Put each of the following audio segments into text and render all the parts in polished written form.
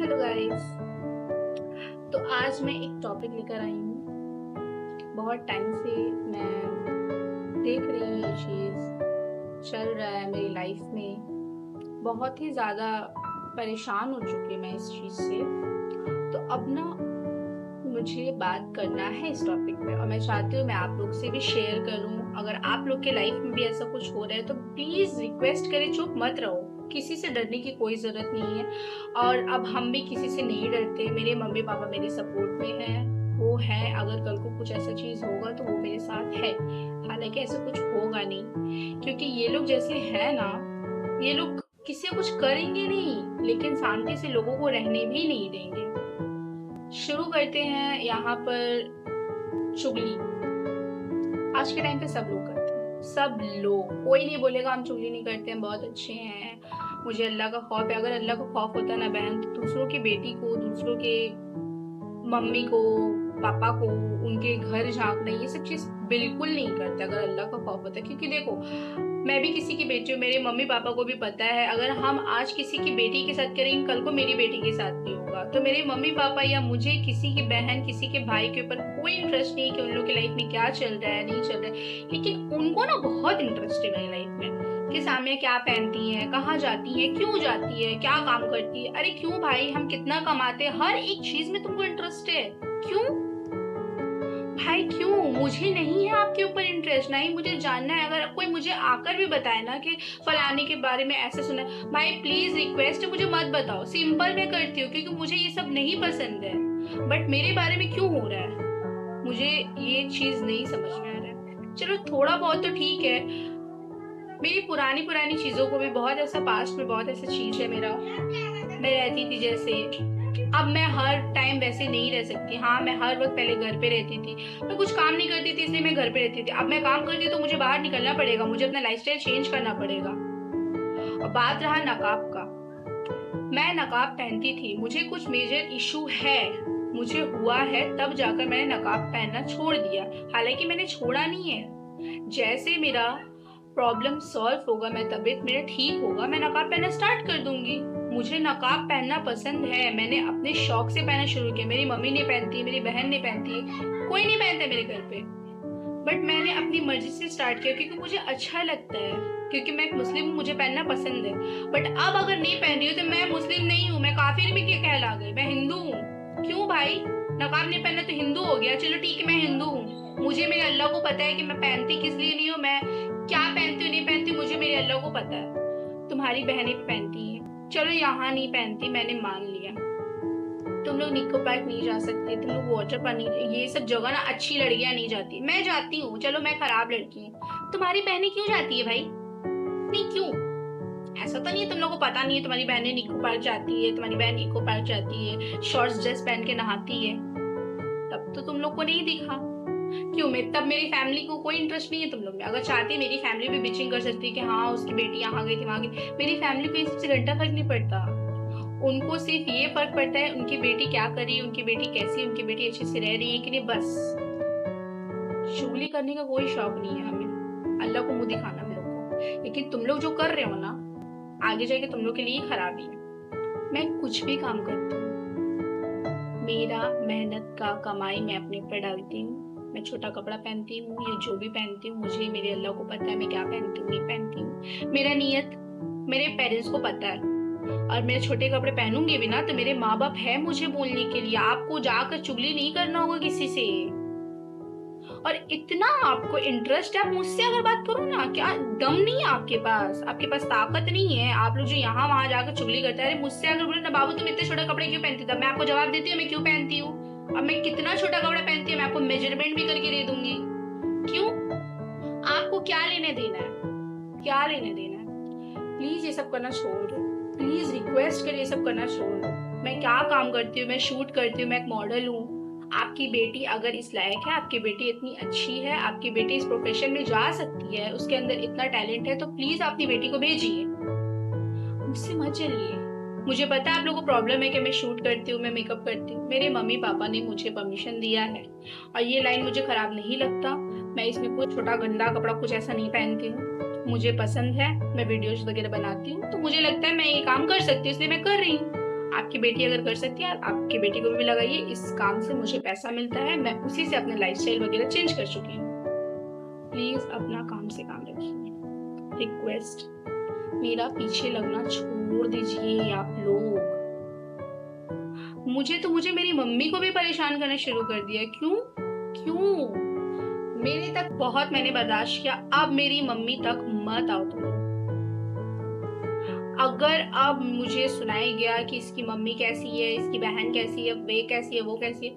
Hello guys. तो आज मैं एक टॉपिक लेकर आई हूँ। बहुत टाइम से मैं देख रही हूँ ये चीज़ चल रहा है मेरी लाइफ में। बहुत ही ज़्यादा परेशान हो चुकी मैं इस चीज़ से। तो अब ना मुझे बात करना है इस टॉपिक पे और मैं चाहती हूँ मैं आप लोग से भी शेयर करूँ। अगर आप लोग के लाइफ में भी ऐसा कुछ हो रहा है तो प्लीज़ रिक्वेस्ट करें, चुप मत रहो। किसी से डरने की कोई ज़रूरत नहीं है और अब हम भी किसी से नहीं डरते। मेरे मम्मी पापा मेरे सपोर्ट में हैं, वो हैं। अगर कल को कुछ ऐसा चीज़ होगा तो वो मेरे साथ है। हालांकि ऐसा कुछ होगा नहीं, क्योंकि ये लोग जैसे हैं ना, ये लोग किसी को कुछ करेंगे नहीं लेकिन शांति से लोगों को रहने भी नहीं देंगे। शुरू करते हैं यहाँ पर चुगली। आज के टाइम पे सब लोग करते हैं, सब लोग। कोई नहीं बोलेगा हम चुगली नहीं करते हैं, बहुत अच्छे हैं, मुझे अल्लाह का खौफ है। अगर अल्लाह का खौफ होता ना बहन, तो दूसरों की बेटी को, दूसरों के मम्मी को, पापा को, उनके घर झांकना, ये सब चीज़ बिल्कुल नहीं करते अगर अल्लाह का खौफ होता है। क्योंकि देखो, मैं भी किसी की बेटी हूँ, मेरे मम्मी पापा को भी पता है अगर हम आज किसी की बेटी के साथ करेंगे कल को मेरी बेटी के साथ भी होगा। तो मेरे मम्मी पापा या मुझे किसी की बहन, किसी के भाई के ऊपर कोई इंटरेस्ट नहीं है कि उन लोग की लाइफ में क्या चल रहा है, नहीं चल रहा है। लेकिन उनको ना बहुत इंटरेस्ट है मेरी लाइफ में कि सामने क्या पहनती है, कहाँ जाती है, क्यों जाती है, क्या काम करती है। अरे क्यों भाई, हम कितना कमाते हैं, हर एक चीज में तुमको इंटरेस्ट है। क्यों भाई, क्यों? मुझे नहीं है आपके ऊपर इंटरेस्ट, नहीं मुझे जानना है। अगर कोई मुझे आकर भी बताए ना कि फलाने के बारे में ऐसे सुना है, भाई प्लीज रिक्वेस्ट है, मुझे मत बताओ। सिंपल मैं करती हूँ क्योंकि मुझे ये सब नहीं पसंद है। बट मेरे बारे में क्यों हो रहा है, मुझे ये चीज नहीं समझ में आ रहा है। चलो थोड़ा बहुत तो ठीक है, मेरी पुरानी पुरानी चीजों को भी, बहुत ऐसा पास्ट में बहुत ऐसा चीज है मेरा, मैं रहती थी जैसे। अब मैं हर टाइम वैसे नहीं रह सकती। हाँ, मैं हर वक्त पहले घर पे रहती थी, मैं कुछ काम नहीं करती थी इसलिए मैं घर पे रहती थी। अब मैं काम करती तो मुझे बाहर निकलना पड़ेगा, मुझे अपना लाइफस्टाइल चेंज करना पड़ेगा। और बात रहा नकाब का, मैं नकाब पहनती थी, मुझे कुछ मेजर इशू है, मुझे हुआ है, तब जाकर मैंने नकाब पहनना छोड़ दिया। हालांकि मैंने छोड़ा नहीं है, जैसे मेरा प्रॉब्लम सॉल्व होगा, मैं तबीयत मेरा ठीक होगा, मैं नकाब पहनना स्टार्ट कर दूंगी। मुझे नकाब पहनना पसंद है, मैंने अपने शौक से पहनना शुरू किया। मेरी मम्मी नहीं पहनती, मेरी बहन नहीं पहनती, कोई नहीं पहनता मेरे घर पे। बट मैंने अपनी मर्जी से स्टार्ट किया क्योंकि मुझे अच्छा लगता है, क्योंकि मैं एक मुस्लिम हूँ, मुझे पहनना पसंद है। बट अब अगर नहीं पहन रही हूँ तो मैं मुस्लिम नहीं हूँ, मैं काफिर में क्या कहला गई, मैं हिंदू हूँ। क्यों भाई, नकाब नहीं पहनना तो हिंदू हो गया? चलो ठीक है, मैं हिंदू हूँ, मुझे मेरे अल्लाह को पता है कि मैं पहनती किस लिए नहीं हूँ, मैं क्या पहनती हूँ नहीं पहनती, मुझे मेरे अल्लाह को पता है। तुम्हारी बहनें पहनती है, चलो यहाँ नहीं पहनती, मैंने मान लिया। तुम लोग निको पार्क नहीं जा सकते, तुम लोग वाटर पार्क नहीं, ये सब जगह ना अच्छी लड़कियां नहीं जाती। मैं जाती हूँ, चलो मैं खराब लड़की हूँ, तुम्हारी बहनें क्यों जाती है भाई? नहीं क्यों? ऐसा तो नहीं है तुम लोगों को पता नहीं है तुम्हारी बहनें निको पार्क जाती है, तुम्हारी बहन निको पार्क जाती है, शॉर्ट्स ड्रेस पहन के नहाती है, तब तो तुम लोग को नहीं दिखा। क्यों? मैं तब मेरी फैमिली को कोई इंटरेस्ट नहीं है तुम लोग में। अगर चाहती मेरी फैमिली भी बिचिंग कर सकती है कि हाँ उसकी बेटी यहाँ गई थी वहां गई, मेरी फैमिली को इससे घंटा फर्क नहीं पड़ता। उनको सिर्फ ये फर्क पड़ता है उनकी बेटी क्या कर रही है, उनकी बेटी कैसी है, उनकी बेटी अच्छे से रह रही है कि नहीं, बस। चुगली करने का कोई शौक नहीं है हमें, अल्लाह को मुंह दिखाना हम लोग को। लेकिन तुम लोग जो कर रहे हो ना, आगे जाके तुम लोग के लिए खराबी है। मैं कुछ भी काम करती हूँ, मेरा मेहनत का कमाई मैं अपने ऊपर डालती हूँ। मैं छोटा कपड़ा पहनती हूँ या जो भी पहनती हूँ, मुझे मेरे अल्लाह को पता है मैं क्या पहनती हूँ नहीं पहनती हूँ। मेरा नियत मेरे पेरेंट्स को पता है। और मैं छोटे कपड़े पहनूंगी भी ना तो मेरे माँ बाप है मुझे बोलने के लिए। आपको जाकर चुगली नहीं करना होगा किसी से। और इतना आपको इंटरेस्ट है, आप मुझसे अगर बात करो ना, क्या दम नहीं है आपके पास, आपके पास ताकत नहीं है। आप लोग जो यहाँ वहां जाकर चुगली करते हैं, अरे मुझसे अगर बोले ना बाबू तुम इतने छोटे कपड़े क्यों पहनती, तब मैं आपको जवाब देती हूँ मैं क्यों पहनती हूँ। अब मैं कितना छोटा कपड़ा पहनती हूँ मैं आपको मेजरमेंट भी करके दे दूंगी। क्यों? आपको क्या लेने देना है, क्या लेने देना है? प्लीज ये सब करना छोड़ दो, प्लीज रिक्वेस्ट कर ये सब करना छोड़ दो। मैं क्या काम करती हूँ, मैं शूट करती हूँ, मैं एक मॉडल हूँ। आपकी बेटी अगर इस लायक है, आपकी बेटी इतनी अच्छी है, आपकी बेटी इस प्रोफेशन में जा सकती है, उसके अंदर इतना टैलेंट है, तो प्लीज अपनी बेटी को भेजिए, मुझसे मत चलिए। मुझे पता है आप लोगों को प्रॉब्लम है कि मैं शूट करती हूँ, मैं मेकअप करती हूँ। मेरे मम्मी पापा ने मुझे परमिशन दिया है और ये लाइन मुझे खराब नहीं लगता। मैं इसमें कुछ छोटा गंदा कपड़ा कुछ ऐसा नहीं पहनती हूँ, मुझे पसंद है, मैं वीडियोज वगैरह बनाती हूँ, तो मुझे लगता है मैं ये काम कर सकती हूँ इसलिए मैं कर रही हूँ। आपकी बेटी अगर कर सकती है, आपकी बेटी को भी लगाइए। इस काम से मुझे पैसा मिलता है, मैं उसी से अपने लाइफस्टाइल वगैरह चेंज कर चुकी हूँ। प्लीज अपना काम से काम रखिए। रिक्वेस्ट, मेरा पीछे लगना छोड़ दीजिए आप लोग। मुझे मेरी मम्मी को भी परेशान करना शुरू कर दिया। क्यों? मेरे तक बहुत मैंने बर्दाश्त किया, अब मेरी मम्मी तक मत आओ तुम लोग। अगर अब मुझे सुनाई गया कि इसकी मम्मी कैसी है, इसकी बहन कैसी है, वे कैसी है, वो कैसी है,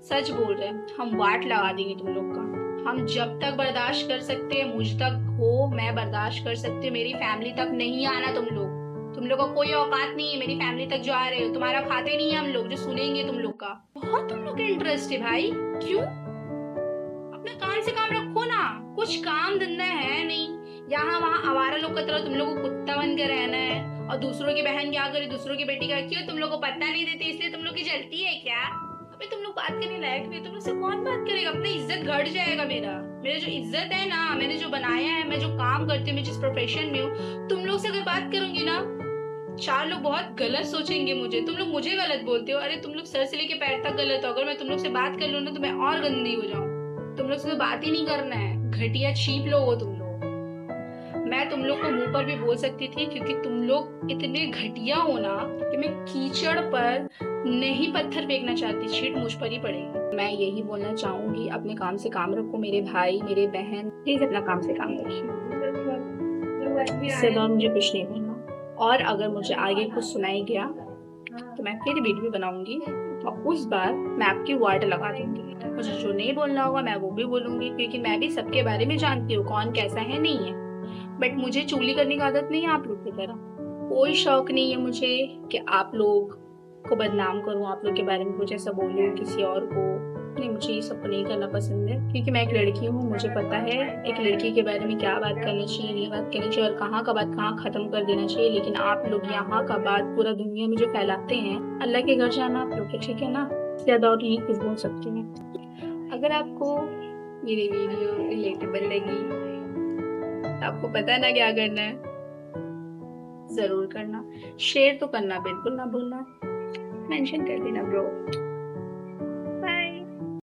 सच बोल रहे हैं, हम वाट लगा देंगे तुम लोग का। हम जब तक बर्दाश्त कर सकते हैं, मुझ तक हो, मैं बर्दाश्त कर सकती हूँ, मेरी फैमिली तक नहीं आना तुम लोग। तुम लोग का कोई औकात नहीं है मेरी फैमिली तक जो आ रहे हो। तुम्हारा खाते नहीं है हम लोग जो सुनेंगे तुम लोग का। बहुत तुम लोग का इंटरेस्ट है भाई। क्यों? अपना काम से काम रखो ना, कुछ काम धंधा है नहीं। यहाँ वहाँ आवारा लोग की तरह तुम लोग को कुत्ता बन के रहना है। और दूसरों की बहन क्या करे, दूसरों की बेटी क्या, क्यों तुम लोग को पता नहीं देते इसलिए तुम लोग की जलती है क्या? अबे तुम लोग बात करने लायक नहीं, तुम लोग से कौन बात करेगा? अपना इज्जत घट जाएगा। मेरा जो इज्जत है ना, मैंने जो बनाया है, मैं जो काम करती हूँ, मैं जिस प्रोफेशन में हूँ, तुम लोग से अगर बात करूंगी ना, 4 लोग बहुत गलत सोचेंगे मुझे। तुम लोग मुझे गलत बोलते हो, अरे तुम लोग सर से लेके पैर तक गलत हो। अगर मैं तुम लोग से बात कर लूँ ना तो मैं और गंदी हो जाऊँ। तुम लोग से तो बात ही नहीं करना है, घटिया चीप लोग हो तुम लोग। मैं तुम लोग को मुंह पर भी बोल सकती थी, क्योंकि तुम लोग इतने घटिया हो ना कि मैं कीचड़ पर नहीं पत्थर फेंकना चाहती, छींट मुझ पर ही पड़ेगी। मैं यही बोलना चाहूंगी, अपने काम से काम रखो मेरे भाई, मेरे बहन, प्लीज अपना काम से काम रखिए। इससे और मुझे कुछ नहीं बोलना। और अगर मुझे आगे कुछ सुनाई गया तो मैं फिर वीडियो बनाऊंगी और उस बार मैं आपकी वार्ड लगा दूंगी। मुझे जो नहीं बोलना होगा मैं वो भी बोलूंगी, क्योंकि मैं भी सबके बारे में जानती हूँ कौन कैसा है, नहीं है। बट मुझे चुगली करने की आदत नहीं है आप लोग की तरह। कोई शौक नहीं है मुझे कि आप लोग को बदनाम करूं, आप लोग के बारे में कुछ ऐसा बोलूं किसी और को। नहीं, मुझे ये सब नहीं करना पसंद है, क्योंकि मैं एक लड़की हूँ। मुझे पता है एक लड़की के बारे में क्या बात करना चाहिए, नहीं बात करनी चाहिए, और कहाँ का बात कहाँ खत्म कर देना चाहिए। लेकिन आप लोग यहाँ का बात पूरा दुनिया में जो फैलाते हैं, अल्लाह के घर जाना आप लोग, ठीक है ना? ज्यादा और नहीं कुछ बोल सकती मैं। अगर आपको मेरी वीडियो रिलेटेबल लगी, आपको पता है ना क्या करना है, जरूर करना। शेयर तो करना बिल्कुल ना भूलना, मेंशन कर देना ब्रो।